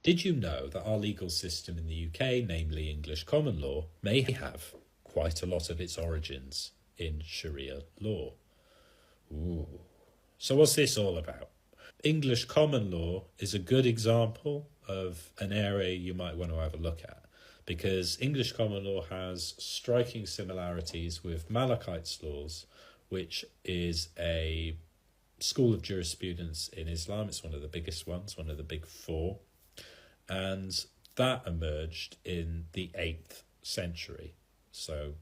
Did you know that our legal system in the UK, namely English common law, may have quite a lot of its origins in Sharia law? Ooh. So what's this all about? English common law is a good example of an area you might want to have a look at, because English common law has striking similarities with Malakite's laws, which is a school of jurisprudence in Islam. It's one of the biggest ones, one of the big four. And that emerged in the 8th century. So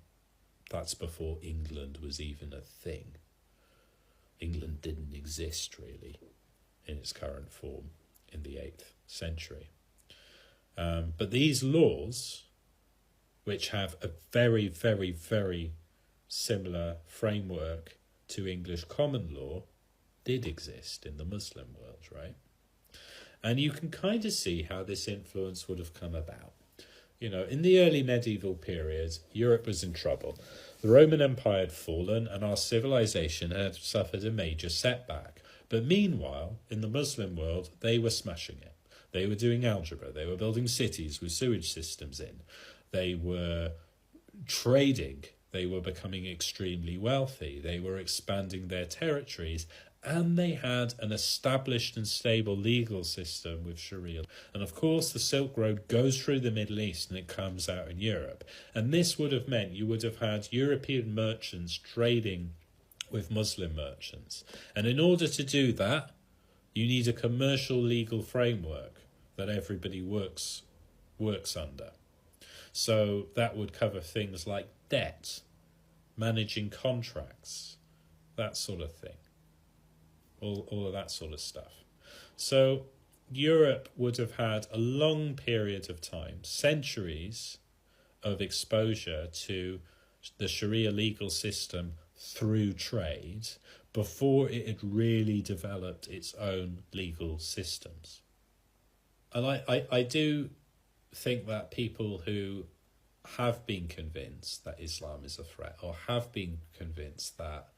that's before England was even a thing. England didn't exist, really, in its current form in the 8th century. But these laws, which have a very, very, very similar framework to English common law, did exist in the Muslim world, right? And you can kind of see how this influence would have come about. You know, in the early medieval period, Europe was in trouble. The Roman Empire had fallen and our civilization had suffered a major setback. But meanwhile, in the Muslim world, they were smashing it. They were doing algebra. They were building cities with sewage systems in. They were trading. They were becoming extremely wealthy. They were expanding their territories. And they had an established and stable legal system with Sharia. And of course, the Silk Road goes through the Middle East and it comes out in Europe. And this would have meant you would have had European merchants trading with Muslim merchants. And in order to do that, you need a commercial legal framework that everybody works under. So that would cover things like debt, managing contracts, that sort of thing. All of that sort of stuff. So Europe would have had a long period of time, centuries of exposure to the Sharia legal system through trade before it had really developed its own legal systems. And I do think that people who have been convinced that Islam is a threat, or have been convinced that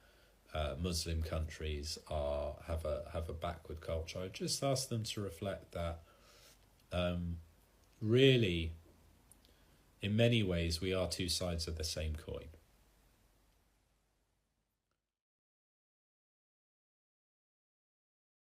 Muslim countries have a backward culture, I just ask them to reflect that really, in many ways, we are two sides of the same coin.